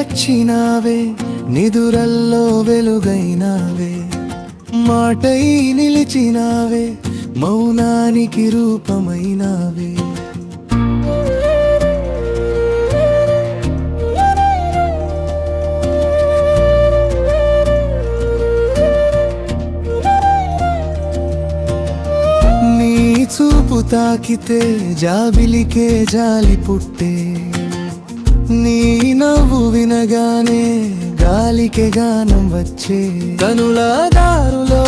వచ్చినావే నిదురల్లో వెలుగైనావే మాటై నిలిచినావే మౌనానికి రూపమైనావే నీ చూపు తాకితే జాబిలికే జాలి పుట్టే నీ నవ్వు వినగానే గాలికే గానం వచ్చే కనుల దారులో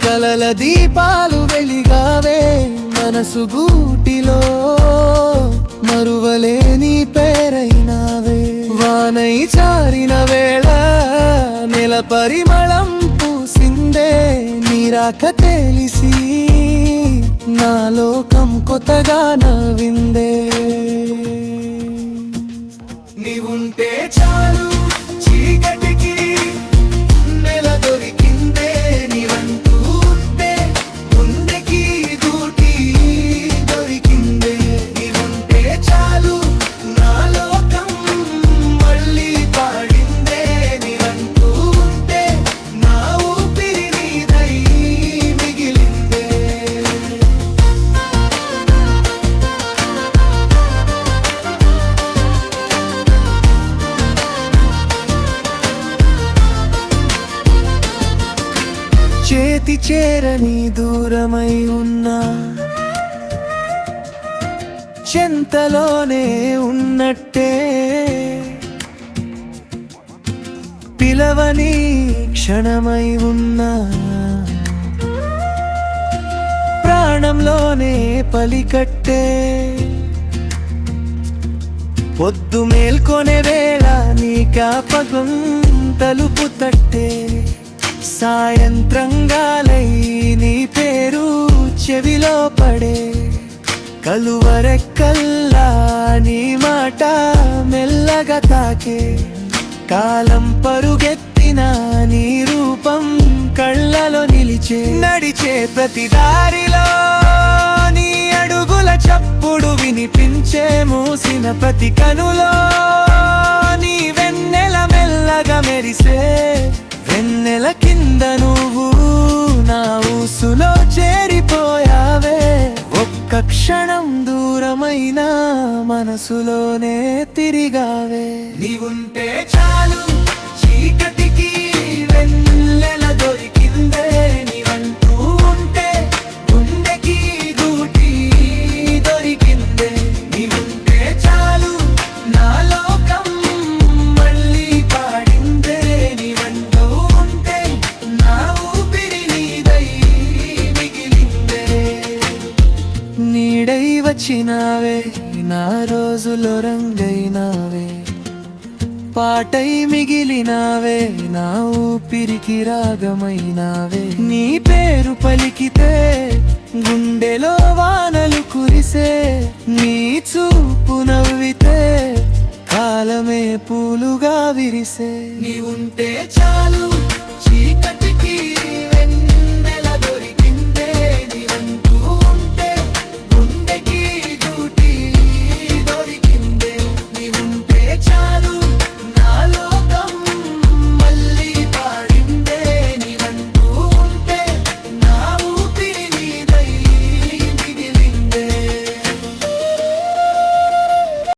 కలల దీపాలు వెలిగావే మనసు గూటిలో మరువలేని పేరైనావే వానై చారిన వేళ నెల పరిమళం పూసిందే నీరాక తెలిసి నా లోకం కొత్తగా నవ్విందే నీవుంటే చాలు చీకటికి నెల దొరికిందే నీవంటూ ఉంటే గుండెకి గూటి దొరికిందే నీవుంటే చాలు నా లోకం మళ్ళీ పాడిందే నీవంటూ ఉంటే నా ఊపిరి నీదై మిగిలిందే చేతి చేరని దూరమై ఉన్నా చెంతలోనే ఉన్నట్టే పిలవని క్షణమై ఉన్నా ప్రాణంలోనే పలికట్టే పొద్దు మేల్కొనే వేళ నీ జ్ఞాపకం తలుపు తట్టే సాయంత్రంగాలై నీ పేరు చెవిలో పడే కలువరెక్కల్లా నీ మాట మెల్లగా తాకే కాలం పరుగెత్తిన నీ రూపం కళ్ళలో నిలిచే నడిచే ప్రతి దారిలో నీ అడుగుల చప్పుడు వినిపించే మూసిన ప్రతి కనులో నీ వెన్నెల మెల్లగా మెరిసే వెన్నెల కింద నువ్వు నా ఊసులో చేరిపోయావే ఒక్క క్షణం దూరమైన మనసులోనే తిరిగావే నీవుంటే చాలు చీకటికి వెన్నెల దొరికిందే నీవంటూ ఉంటే గుండెకి గూటి దొరికిందే నీవుంటే చాలు నా లోకం మళ్ళీ పాడిందే నీవంటూ ఉంటే నా ఊపిరి నీదై మిగిలిందే నీడై వచ్చినావే నా రోజులో రంగైనావే పాటై మిగిలినావే నా ఊపిరికి రాగమైనావే నీ పేరు పలికి